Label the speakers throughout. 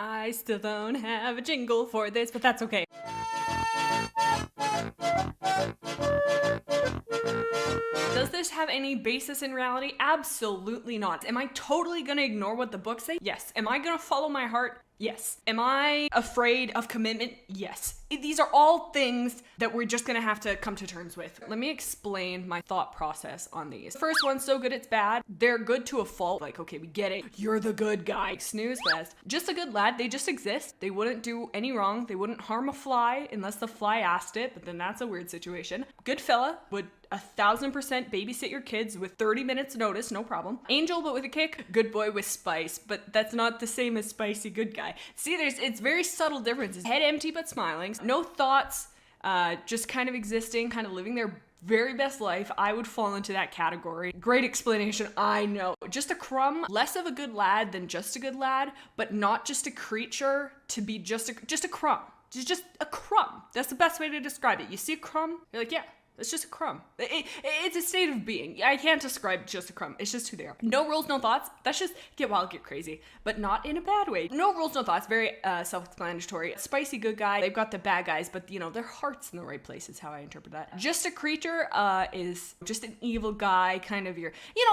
Speaker 1: I still don't have a jingle for this, but that's okay. Does this have any basis in reality? Absolutely not. Am I totally gonna ignore what the books say? Yes. Am I gonna follow my heart? Yes. Am I afraid of commitment? Yes. These are all things that we're just gonna have to come to terms with. Let me explain my thought process on these. First one, so good it's bad. They're good to a fault. Like, okay, we get it. You're the good guy. Snooze fest. Just a good lad. They just exist. They wouldn't do any wrong. They wouldn't harm a fly unless the fly asked it, but then that's a weird situation. Good fella would 1000% babysit your kids with 30 minutes notice, no problem. Angel but with a kick, good boy with spice, but that's not the same as spicy good guy. See, it's very subtle differences. Head empty but smiling, no thoughts, just kind of existing, kind of living their very best life. I would fall into that category. Great explanation, I know. Just a crumb, less of a good lad than just a good lad, but not just a creature to be just a crumb. Just a crumb. That's the best way to describe it. You see a crumb, you're like, yeah. It's just a crumb. It's a state of being. I can't describe just a crumb. It's just who they are. No rules, no thoughts. That's just get wild, get crazy, but not in a bad way. No rules, no thoughts. Very self-explanatory. Spicy good guy. They've got the bad guys, but you know, their heart's in the right place is how I interpret that. Just a creature is just an evil guy, kind of your,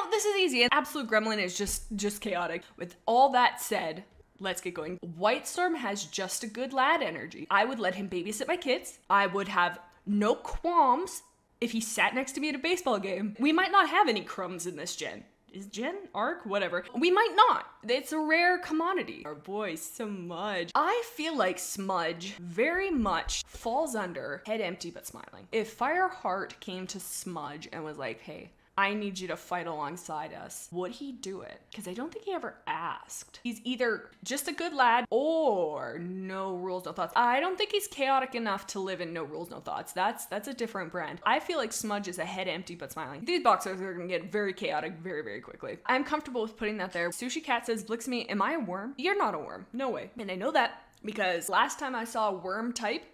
Speaker 1: this is easy. An absolute gremlin is just chaotic. With all that said, let's get going. White Storm has just a good lad energy. I would let him babysit my kids. I would have no qualms if he sat next to me at a baseball game. We might not have any crumbs in this gen. Is gen? Arc? Whatever. We might not. It's a rare commodity. Our boy, Smudge. I feel like Smudge very much falls under head empty but smiling. If Fireheart came to Smudge and was like, hey, I need you to fight alongside us, would he do it? Because I don't think he ever asked. He's either just a good lad or no rules, no thoughts. I don't think he's chaotic enough to live in no rules, no thoughts. That's a different brand. I feel like Smudge is a head empty but smiling. These boxers are gonna get very chaotic very, very quickly. I'm comfortable with putting that there. Sushi Cat says, Blixme, am I a worm? You're not a worm. No way. And I know that because last time I saw a worm type,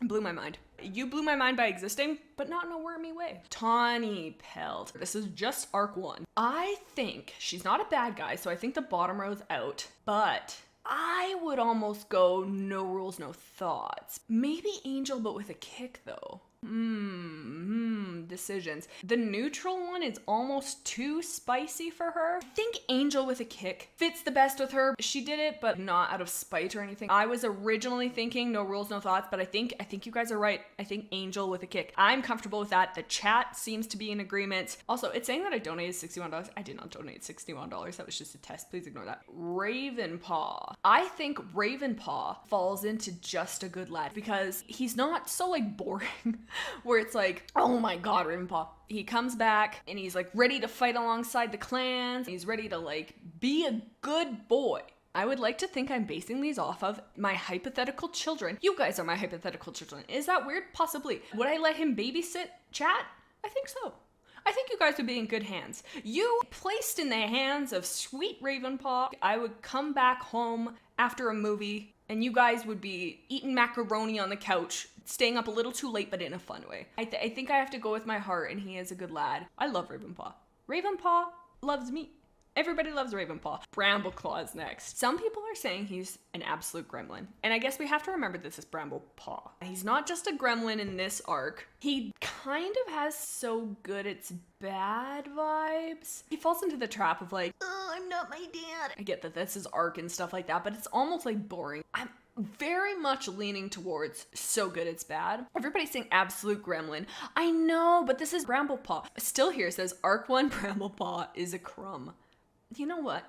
Speaker 1: it blew my mind. You blew my mind by existing, but not in a wormy way. Tawny Pelt. This is just Arc 1. I think she's not a bad guy, so I think the bottom row's out, but I would almost go no rules, no thoughts. Maybe Angel, but with a kick though. Decisions. The neutral one is almost too spicy for her. I think Angel with a kick fits the best with her. She did it, but not out of spite or anything. I was originally thinking no rules, no thoughts, but I think you guys are right. I think Angel with a kick. I'm comfortable with that. The chat seems to be in agreement. Also, it's saying that I donated $61. I did not donate $61. That was just a test. Please ignore that. Ravenpaw. I think Ravenpaw falls into just a good lad because he's not so like boring where it's like, oh my god, Ravenpaw. He comes back and he's like ready to fight alongside the clans. He's ready to like be a good boy. I would like to think I'm basing these off of my hypothetical children. You guys are my hypothetical children. Is that weird? Possibly. Would I let him babysit chat? I think so. I think you guys would be in good hands. You placed in the hands of sweet Ravenpaw. I would come back home after a movie and you guys would be eating macaroni on the couch, staying up a little too late, but in a fun way. I think I have to go with my heart, and he is a good lad. I love Ravenpaw. Ravenpaw loves me. Everybody loves Ravenpaw. Brambleclaw's next. Some people are saying he's an absolute gremlin. And I guess we have to remember this is Bramblepaw. He's not just a gremlin in this arc. He kind of has so good it's bad vibes. He falls into the trap of like, oh, I'm not my dad. I get that this is arc and stuff like that, but it's almost like boring. I'm very much leaning towards so good it's bad. Everybody's saying absolute gremlin. I know, but this is Bramblepaw. Still here says arc 1 Bramblepaw is a crumb. You know what?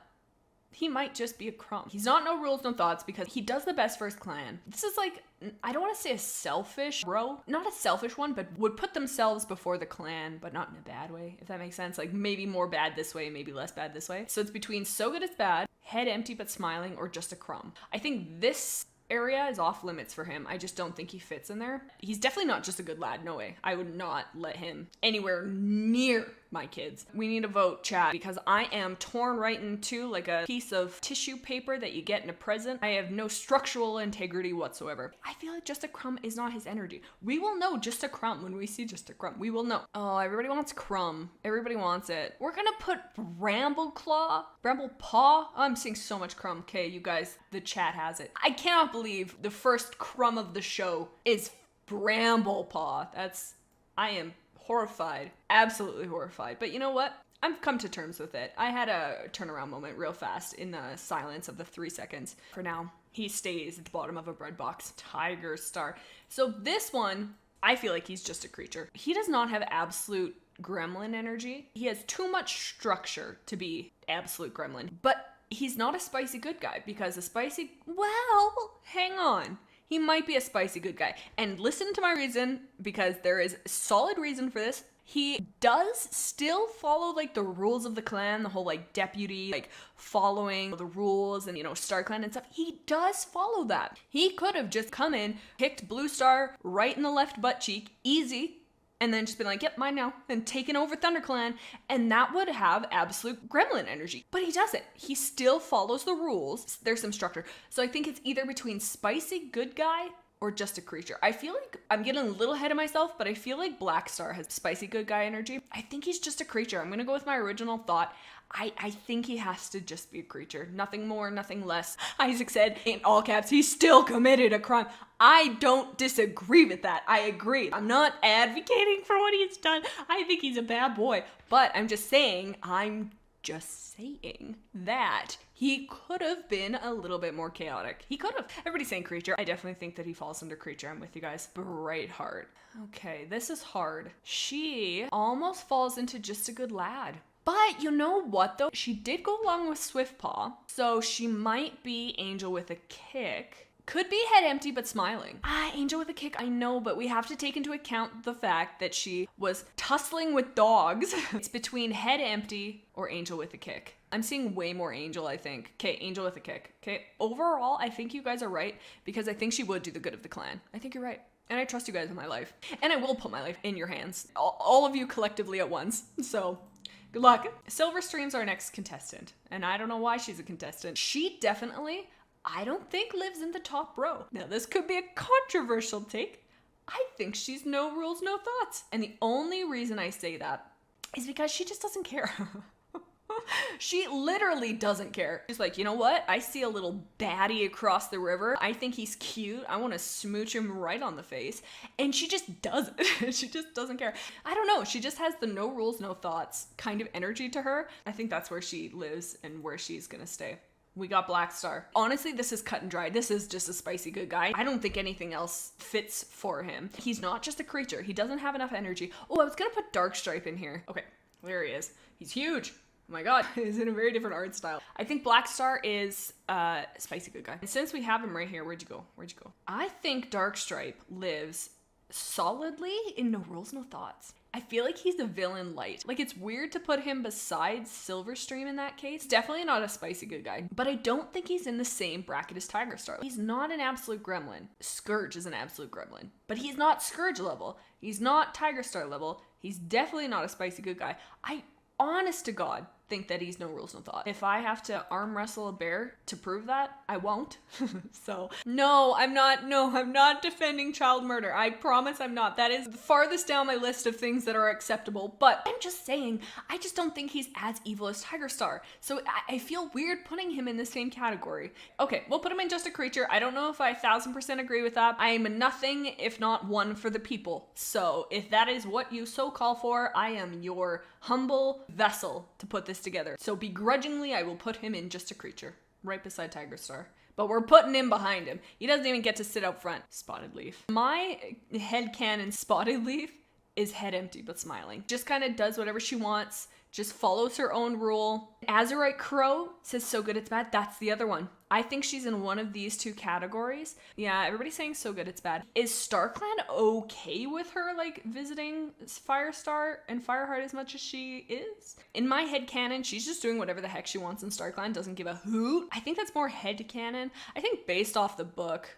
Speaker 1: He might just be a crumb. He's not no rules, no thoughts because he does the best for his clan. This is like, I don't want to say a selfish bro. Not a selfish one, but would put themselves before the clan, but not in a bad way, if that makes sense. Like maybe more bad this way, maybe less bad this way. So it's between so good it's bad, head empty but smiling, or just a crumb. I think this area is off limits for him. I just don't think he fits in there. He's definitely not just a good lad. No way. I would not let him anywhere near my kids. We need to vote, chat, because I am torn right in two like a piece of tissue paper that you get in a present. I have no structural integrity whatsoever. I feel like Just a Crumb is not his energy. We will know Just a Crumb when we see Just a Crumb. We will know. Oh, everybody wants Crumb. Everybody wants it. We're gonna put Bramblepaw. Oh, I'm seeing so much Crumb. Okay, you guys, the chat has it. I cannot believe the first Crumb of the show is Bramblepaw. I am horrified. Absolutely horrified. But you know what? I've come to terms with it. I had a turnaround moment real fast in the silence of the 3 seconds. For now, he stays at the bottom of a bread box. Tiger Star. So this one, I feel like he's just a creature. He does not have absolute gremlin energy. He has too much structure to be absolute gremlin. But he's not a spicy good guy because hang on. He might be a spicy good guy. And listen to my reason, because there is solid reason for this. He does still follow like the rules of the clan, the whole like deputy, like following the rules and, Star Clan and stuff. He does follow that. He could have just come in, kicked Blue Star right in the left butt cheek, easy, and then just been like, yep, mine now, and taken over ThunderClan, and that would have absolute gremlin energy. But he doesn't. He still follows the rules. There's some structure. So I think it's either between spicy good guy or just a creature. I feel like I'm getting a little ahead of myself, but I feel like Black Star has spicy good guy energy. I think he's just a creature. I'm gonna go with my original thought. I think he has to just be a creature. Nothing more, nothing less. Isaac said, in all caps, he still committed a crime. I don't disagree with that. I agree. I'm not advocating for what he's done. I think he's a bad boy. But I'm just saying that he could have been a little bit more chaotic. He could have. Everybody's saying creature. I definitely think that he falls under creature. I'm with you guys. Brightheart. Okay, this is hard. She almost falls into just a good lad. But you know what though? She did go along with Swiftpaw, so she might be Angel with a Kick. Could be head empty but smiling. Angel with a Kick, I know, but we have to take into account the fact that she was tussling with dogs. It's between head empty or Angel with a Kick. I'm seeing way more Angel, I think. Okay, Angel with a Kick. Okay, overall, I think you guys are right because I think she would do the good of the clan. I think you're right. And I trust you guys in my life. And I will put my life in your hands. All of you collectively at once. So good luck. Silverstream's our next contestant. And I don't know why she's a contestant. She definitely, I don't think, lives in the top row. Now, this could be a controversial take. I think she's no rules, no thoughts. And the only reason I say that is because she just doesn't care. She literally doesn't care. She's like, you know what? I see a little baddie across the river. I think he's cute. I want to smooch him right on the face. And she just doesn't. She just doesn't care. I don't know. She just has the no rules, no thoughts kind of energy to her. I think that's where she lives and where she's gonna stay. We got Black Star. Honestly, this is cut and dry. This is just a spicy good guy. I don't think anything else fits for him. He's not just a creature. He doesn't have enough energy. Oh, I was gonna put Darkstripe in here. Okay, there he is. He's huge. Oh my god, he's in a very different art style. I think Black Star is a spicy good guy. And since we have him right here, where'd you go? I think Darkstripe lives solidly in No Rules, No Thoughts. I feel like he's a villain light. Like, it's weird to put him beside Silverstream in that case. Definitely not a spicy good guy. But I don't think he's in the same bracket as Tiger Star. He's not an absolute gremlin. Scourge is an absolute gremlin. But he's not Scourge level. He's not Tiger Star level. He's definitely not a spicy good guy. I, honest to God, think that he's no rules, no thought. If I have to arm wrestle a bear to prove that, I won't. So, no, I'm not defending child murder. I promise I'm not. That is the farthest down my list of things that are acceptable. But I'm just saying, I just don't think he's as evil as Tiger Star. So I feel weird putting him in the same category. Okay, we'll put him in just a creature. I don't know if I 1000% agree with that. I am nothing if not one for the people. So if that is what you so call for, I am your humble vessel to put this together. So begrudgingly, I will put him in just a creature, right beside Tiger Star. But we're putting him behind him. He doesn't even get to sit up front. Spotted Leaf. My headcanon Spotted Leaf is head empty but smiling. Just kind of does whatever she wants, just follows her own rule. Azurite Crow says so good it's bad. That's the other one. I think she's in one of these two categories. Yeah, everybody's saying so good it's bad. Is StarClan okay with her like visiting Firestar and Fireheart as much as she is? In my headcanon, she's just doing whatever the heck she wants in StarClan, doesn't give a hoot. I think that's more headcanon. I think based off the book,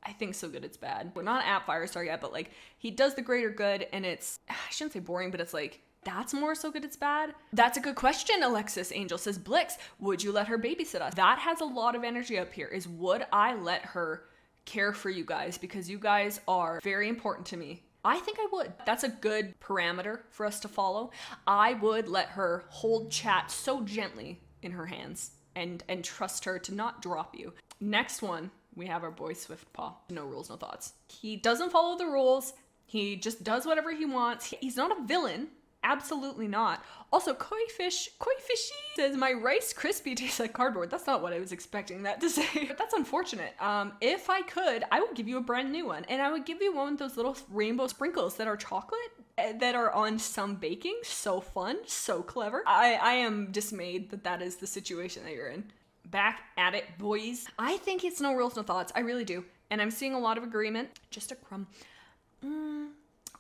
Speaker 1: I think so good it's bad. We're not at Firestar yet, but like he does the greater good and it's, I shouldn't say boring, but it's like That's more so good it's bad. That's a good question, Alexis. Angel says, Blix, would you let her babysit us? That has a lot of energy up here, is would I let her care for you guys? Because you guys are very important to me. I think I would. That's a good parameter for us to follow. I would let her hold Chat so gently in her hands and trust her to not drop you. Next one, we have our boy Swiftpaw. No rules, no thoughts. He doesn't follow the rules. He just does whatever he wants. He's not a villain. Absolutely not. Also, Koi Fishy says, my Rice Krispie tastes like cardboard. That's not what I was expecting that to say, but that's unfortunate. If I could, I would give you a brand new one, and I would give you one with those little rainbow sprinkles that are chocolate that are on some baking. So fun, so clever. I am dismayed that that is the situation that you're in. Back at it, boys. I think it's no rules, no thoughts. I really do. And I'm seeing a lot of agreement. Just a crumb.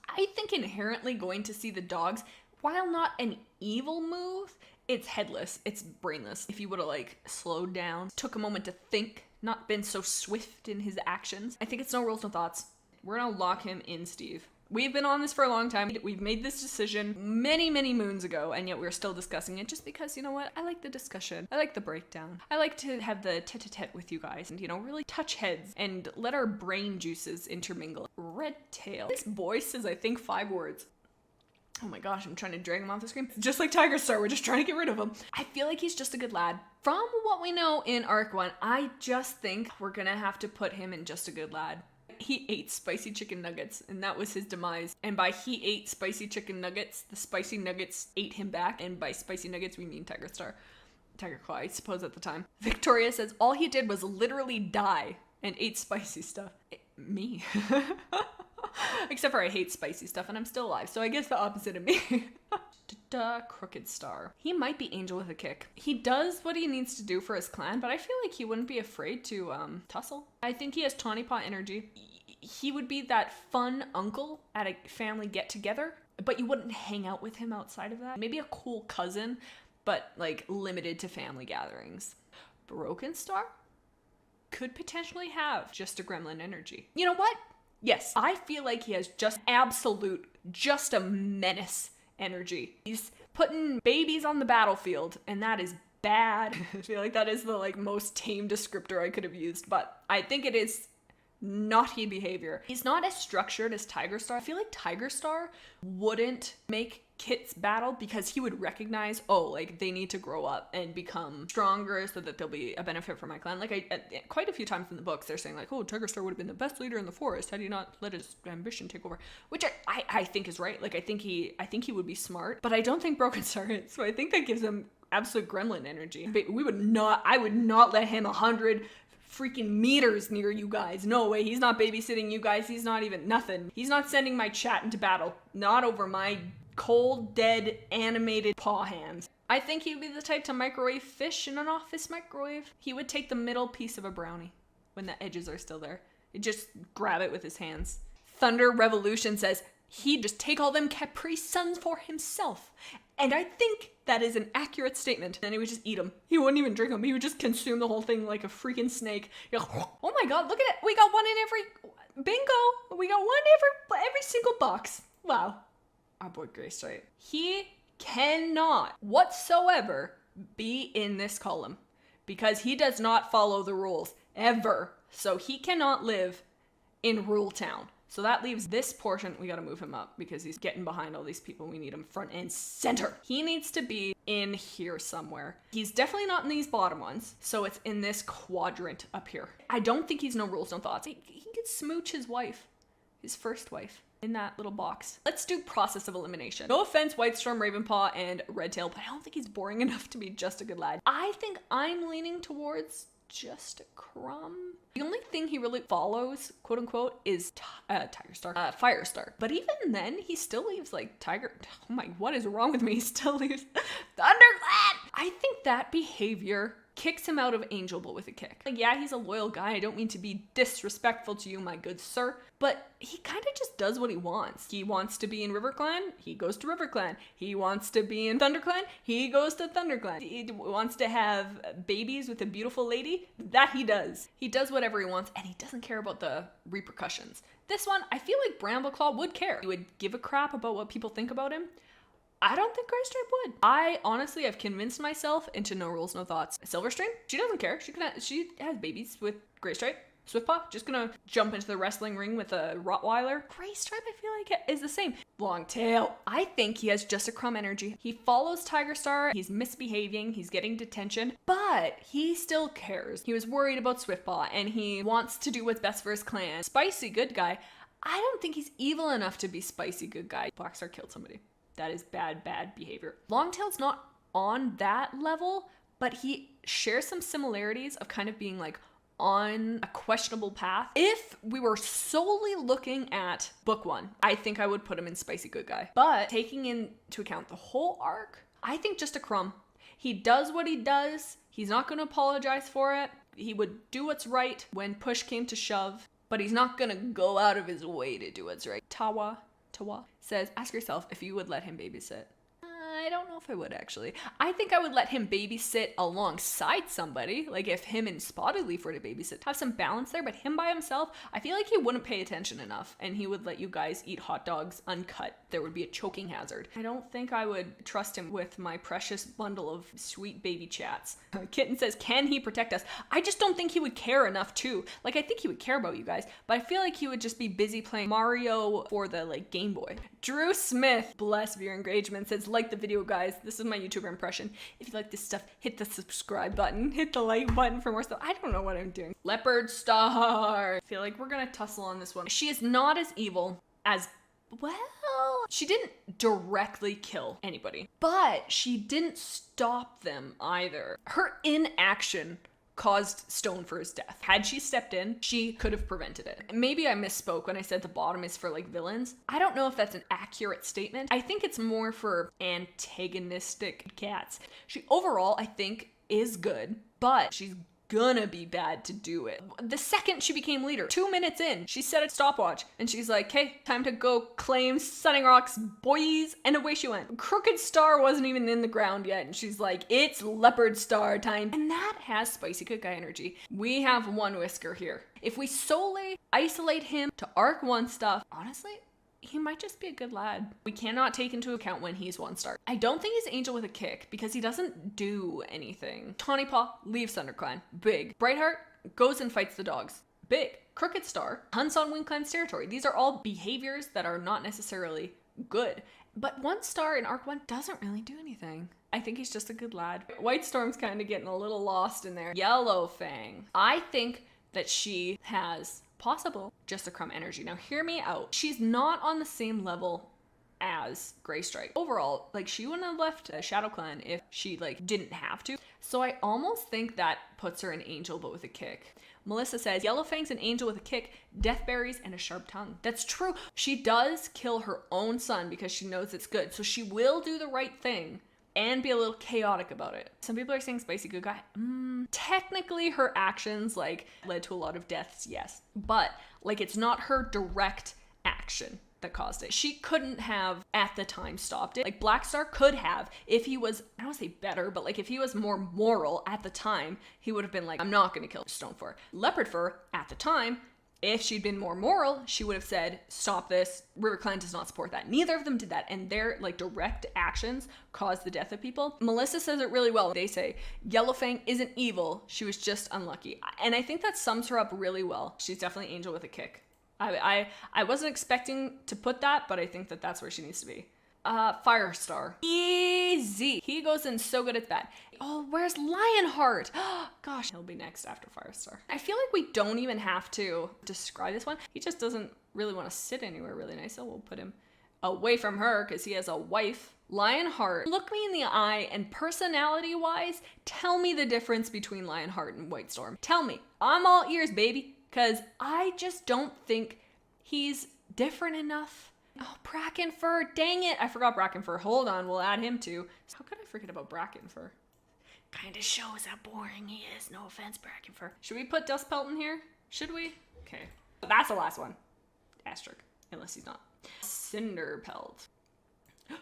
Speaker 1: I think inherently going to see the dogs, while not an evil move, it's headless, it's brainless. If he would have like slowed down, took a moment to think, not been so swift in his actions, I think it's no rules, no thoughts. We're gonna lock him in, Steve. We've been on this for a long time. We've made this decision many, many moons ago, and yet we're still discussing it just because, you know what? I like the discussion. I like the breakdown. I like to have the tete-a-tete with you guys and, you know, really touch heads and let our brain juices intermingle. Red Tail. This boy says, I think, 5 words. Oh my gosh, I'm trying to drag him off the screen. Just like Tiger Star, we're just trying to get rid of him. I feel like he's just a good lad. From what we know in Arc 1, I just think we're gonna have to put him in just a good lad. He ate spicy chicken nuggets, and that was his demise. And by he ate spicy chicken nuggets, the spicy nuggets ate him back. And by spicy nuggets, we mean Tiger Star. Tiger Claw, I suppose at the time. Victoria says, all he did was literally die and ate spicy stuff. Me. Except for I hate spicy stuff and I'm still alive, so I guess the opposite of me. Crooked Star. He might be Angel with a kick. He does what he needs to do for his clan, but I feel like he wouldn't be afraid to tussle. I think he has Tawny Paw energy. He would be that fun uncle at a family get-together, but you wouldn't hang out with him outside of that. Maybe a cool cousin, but like limited to family gatherings. Broken Star could potentially have just a gremlin energy. You know what? Yes, I feel like he has just just a menace energy. He's putting babies on the battlefield, and that is bad. I feel like that is the like most tame descriptor I could have used, but I think it is naughty behavior. He's not as structured as Tiger Star. I feel like Tiger Star wouldn't make Kit's battle because he would recognize, oh, like they need to grow up and become stronger so that they'll be a benefit for my clan. Like quite a few times in the books, they're saying like, oh, Tiger Star would have been the best leader in the forest had he not let his ambition take over, which I think is right. Like I think he would be smart, but I don't think Broken Star is. So I think that gives him absolute gremlin energy. But I would not let him 100 freaking meters near you guys. No way. He's not babysitting you guys. He's not even nothing. He's not sending my chat into battle. Not over my cold, dead, animated paw hands. I think he would be the type to microwave fish in an office microwave. He would take the middle piece of a brownie when the edges are still there. He'd just grab it with his hands. Thunder Revolution says he'd just take all them Capri Suns for himself. And I think that is an accurate statement. And he would just eat them. He wouldn't even drink them. He would just consume the whole thing like a freaking snake. You're like, oh my god, look at it. We got one in every... Bingo! We got one in every single box. Wow. Our boy Grace, right? He cannot whatsoever be in this column because he does not follow the rules ever. So he cannot live in Rule Town. So that leaves this portion. We got to move him up because he's getting behind all these people. We need him front and center. He needs to be in here somewhere. He's definitely not in these bottom ones. So it's in this quadrant up here. I don't think he's no rules, no thoughts. He could smooch his wife, his first wife, in that little box. Let's do process of elimination. No offense, Whitestorm, Ravenpaw, and Redtail, but I don't think he's boring enough to be just a good lad. I think I'm leaning towards just a crumb. The only thing he really follows, quote unquote, is Firestar. But even then, he still leaves like Tiger. Oh my, what is wrong with me? He still leaves Thunderclap. I think that behavior kicks him out of Angel Bull with a kick. Like, yeah, he's a loyal guy. I don't mean to be disrespectful to you, my good sir, but he kind of just does what he wants. He wants to be in RiverClan, he goes to RiverClan. He wants to be in ThunderClan, he goes to ThunderClan. He wants to have babies with a beautiful lady, that he does. He does whatever he wants, and he doesn't care about the repercussions. This one, I feel like Brambleclaw would care. He would give a crap about what people think about him, I don't think Greystripe would. I honestly have convinced myself into no rules, no thoughts. Silverstream, she doesn't care. She has babies with Greystripe. Swiftpaw, just gonna jump into the wrestling ring with a Rottweiler. Greystripe, I feel like is the same. Longtail, I think he has just a crumb energy. He follows Tiger Star, he's misbehaving, he's getting detention, but he still cares. He was worried about Swiftpaw, and he wants to do what's best for his clan. Spicy good guy, I don't think he's evil enough to be spicy good guy. Blackstar killed somebody. That is bad behavior. Longtail's not on that level, but he shares some similarities of kind of being like on a questionable path. If we were solely looking at book 1, I think I would put him in spicy good guy. But taking into account the whole arc, I think just a crumb. He does what he does. He's not going to apologize for it. He would do what's right when push came to shove, but he's not going to go out of his way to do what's right. Tawa says, ask yourself if you would let him babysit. I don't know if I would, actually. I think I would let him babysit alongside somebody. Like if him and Spotted Leaf were to babysit, have some balance there, but him by himself, I feel like he wouldn't pay attention enough, and he would let you guys eat hot dogs uncut. There would be a choking hazard. I don't think I would trust him with my precious bundle of sweet baby chats. Kitten says, can he protect us? I just don't think he would care enough too. Like I think he would care about you guys, but I feel like he would just be busy playing Mario for the like Game Boy. Drew Smith, bless viewer engagement, says, like the video guys. This is my YouTuber impression. If you like this stuff, hit the subscribe button, hit the like button for more stuff. I don't know what I'm doing. Leopard Star. I feel like we're gonna tussle on this one. She is not as evil as, well, she didn't directly kill anybody, but she didn't stop them either. Her inaction caused Stone for his death. Had she stepped in, she could have prevented it. Maybe I misspoke when I said the bottom is for like villains. I don't know if that's an accurate statement. I think it's more for antagonistic cats. She overall, I think, is good, but she's gonna be bad to do it. The second she became leader, 2 minutes in, she set a stopwatch and she's like, hey, time to go claim Sunning Rocks, boys, and away she went. Crooked Star wasn't even in the ground yet, and she's like, it's Leopard Star time. And that has spicy good guy energy. We have one Whisker here. If we solely isolate him to Arc 1 stuff, honestly, he might just be a good lad. We cannot take into account when he's 1-star. I don't think he's Angel with a kick because he doesn't do anything. Tawny Paw leaves ThunderClan. Big. Brightheart goes and fights the dogs. Big. Crooked Star hunts on WindClan's territory. These are all behaviors that are not necessarily good. But 1-star in Arc 1 doesn't really do anything. I think he's just a good lad. White Storm's kind of getting a little lost in there. Yellow Fang. I think that she has possible just a crumb energy. Now hear me out. She's not on the same level as Greystripe. Overall, like she wouldn't have left Shadow Clan if she like didn't have to. So I almost think that puts her an angel but with a kick. Melissa says, Yellowfang's an angel with a kick, deathberries, and a sharp tongue. That's true. She does kill her own son because she knows it's good. So she will do the right thing and be a little chaotic about it. Some people are saying spicy good guy. Technically her actions like led to a lot of deaths, yes. But like it's not her direct action that caused it. She couldn't have at the time stopped it. Like Blackstar could have if he was, I don't want to say better, but like if he was more moral at the time, he would have been like, I'm not gonna kill Stonefur. Leopard Fur at the time, if she'd been more moral, she would have said, stop this. RiverClan does not support that. Neither of them did that. And their like direct actions caused the death of people. Melissa says it really well. They say, Yellowfang isn't evil. She was just unlucky. And I think that sums her up really well. She's definitely Angel with a kick. I wasn't expecting to put that, but I think that that's where she needs to be. Firestar. Easy. He goes in so good at that. Oh, where's Lionheart? Gosh, he'll be next after Firestar. I feel like we don't even have to describe this one. He just doesn't really want to sit anywhere really nice, so we'll put him away from her because he has a wife. Lionheart, look me in the eye and personality-wise, tell me the difference between Lionheart and White Storm. Tell me. I'm all ears, baby, because I just don't think he's different enough. Oh, Brackenfur, dang it. I forgot Brackenfur. Hold on, we'll add him too. How could I forget about Brackenfur? Kinda shows how boring he is. No offense, Brackenfur. Should we put Dustpelt in here? Should we? Okay. That's the last one. Asterisk. Unless he's not. Cinderpelt.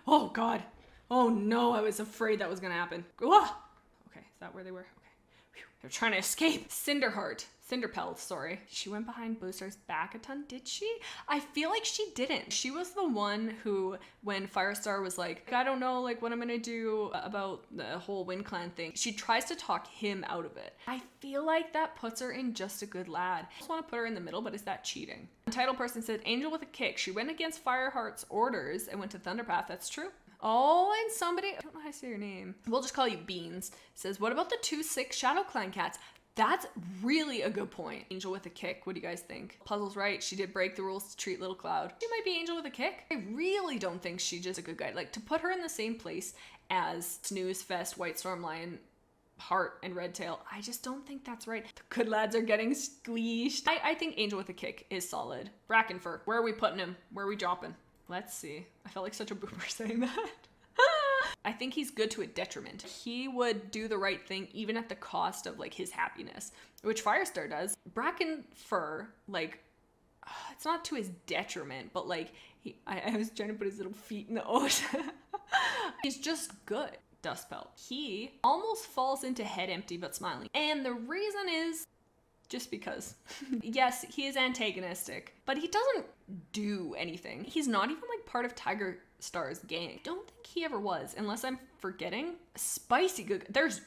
Speaker 1: Oh, God. Oh, no. I was afraid that was gonna happen. Ah! Okay, is that where they were? Okay. Whew. They're trying to escape. Cinderpelt, sorry. She went behind Bluestar's back a ton, did she? I feel like she didn't. She was the one who, when Firestar was like, I don't know, like, what I'm gonna do about the whole Wind Clan thing, she tries to talk him out of it. I feel like that puts her in just a good lad. I just want to put her in the middle, but is that cheating? The title person said, Angel with a kick. She went against Fireheart's orders and went to Thunderpath. That's true. Oh, and somebody, I don't know how to say your name. We'll just call you Beans. Says, what about the 2/6 Shadow Clan cats? That's really a good point. Angel with a kick. What do you guys think? Puzzle's right. She did break the rules to treat Little Cloud. She might be Angel with a kick. I really don't think she's just a good guy. Like, to put her in the same place as Snooze Fest, White Storm Lion, Heart, and Redtail, I just don't think that's right. The good lads are getting squeezed. I think Angel with a kick is solid. Brackenfur. Where are we putting him? Where are we dropping? Let's see. I felt like such a boomer saying that. I think he's good to a detriment. He would do the right thing even at the cost of like his happiness, which Firestar does. Brackenfur, like, it's not to his detriment, but like I was trying to put his little feet in the ocean. He's just good. Dustpelt. He almost falls into head empty but smiling. And the reason is just because. Yes, he is antagonistic, but he doesn't do anything. He's not even like part of Tiger Star's gang. Don't think he ever was, unless I'm forgetting. Spicy good. There's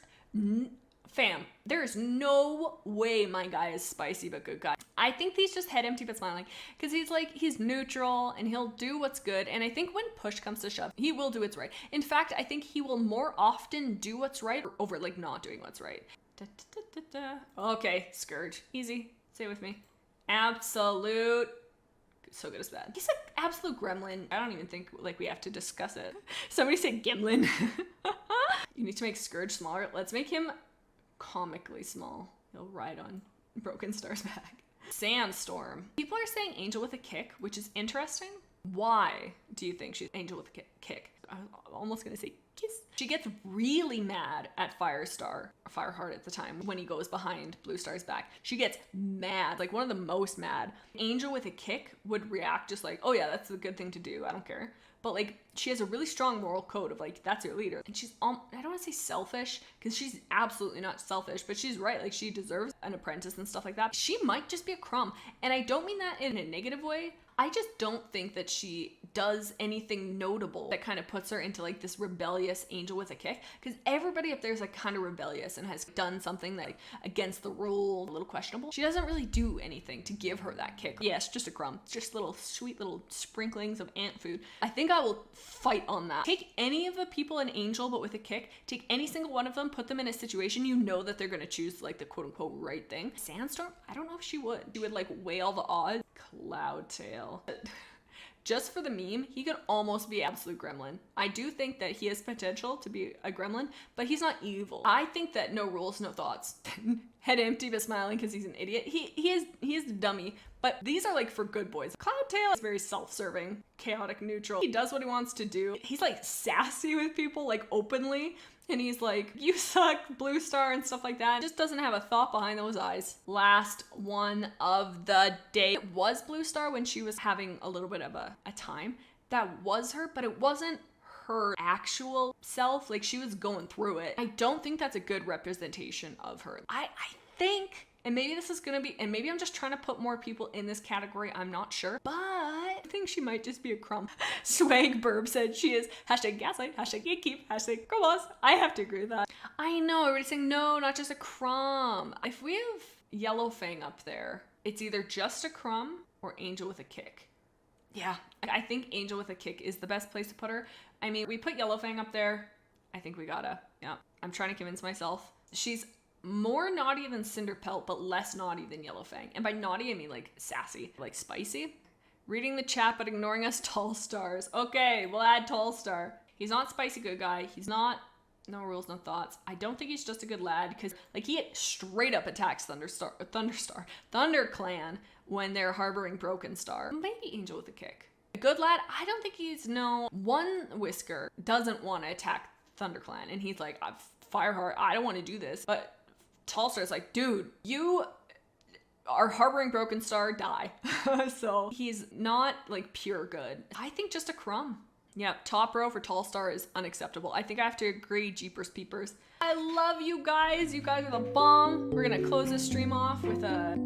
Speaker 1: no way my guy is spicy but good guy. I think he's just head empty but smiling because he's neutral and he'll do what's good. And I think when push comes to shove, he will do what's right. In fact, I think he will more often do what's right over like not doing what's right. Okay, Scourge. Easy. Say it with me. Absolute. So good as bad. He's an absolute gremlin. I don't even think like we have to discuss it. Somebody say Gimlin. You need to make Scourge smaller. Let's make him comically small. He'll ride on Broken Star's back. Sandstorm. People are saying Angel with a kick, which is interesting. Why do you think she's Angel with a kick? I'm almost gonna say kiss. She gets really mad at Firestar, or Fireheart at the time, when he goes behind Bluestar's back. She gets mad, like one of the most mad. Angel with a kick would react just like, oh yeah, that's a good thing to do, I don't care. But like, she has a really strong moral code of like, that's your leader. And she's, I don't want to say selfish, because she's absolutely not selfish, but she's right. Like, she deserves an apprentice and stuff like that. She might just be a crumb. And I don't mean that in a negative way. I just don't think that she does anything notable that kind of puts her into like this rebellious angel with a kick, because everybody up there is like kind of rebellious and has done something that like against the rule, a little questionable. She doesn't really do anything to give her that kick. Yes, just a crumb, just little sweet little sprinklings of ant food. I think I will fight on that. Take any of the people in Angel but with a kick, take any single one of them, put them in a situation you know that they're gonna choose like the quote unquote right thing. Sandstorm, I don't know if she would. She would like weigh all the odds. Cloudtail. Just for the meme, he could almost be absolute gremlin. I do think that he has potential to be a gremlin, but he's not evil. I think that no rules, no thoughts. Head empty but smiling because he's an idiot. He is the dummy, but these are like for good boys. Cloudtail is very self-serving, chaotic, neutral. He does what he wants to do. He's like sassy with people, like openly. And he's like, you suck, Bluestar and stuff like that. Just doesn't have a thought behind those eyes. Last one of the day. It was Bluestar when she was having a little bit of a time. That was her, but it wasn't her actual self. Like, she was going through it. I don't think that's a good representation of her. I think, and maybe this is gonna be, and maybe I'm just trying to put more people in this category, I'm not sure, but I think she might just be a crumb. Swag Burb said she is #gaslight, #gatekeep, #girl boss. I have to agree with that. I know, everybody's saying no, not just a crumb. If we have Yellowfang up there, it's either just a crumb or Angel with a kick. Yeah, I think Angel with a kick is the best place to put her. I mean, we put Yellowfang up there. I think we gotta, yeah. I'm trying to convince myself. She's more naughty than Cinderpelt, but less naughty than Yellowfang. And by naughty, I mean like sassy, like spicy. Reading the chat, but ignoring us Tall Stars. Okay, we'll add Tall Star. He's not spicy good guy. He's not, no rules, no thoughts. I don't think he's just a good lad, because like he straight up attacks ThunderClan when they're harboring Broken Star. Maybe Angel with a kick. A good lad, I don't think he's, no. One Whisker doesn't want to attack ThunderClan, and he's like, Fireheart, I don't want to do this. But Tall Star's like, dude, you are harboring Broken Star, die. So he's not like pure good. I think just a crumb. Yep, top row for Tall Star is unacceptable. I think I have to agree, Jeepers Peepers. I love you guys. You guys are the bomb. We're gonna close this stream off with a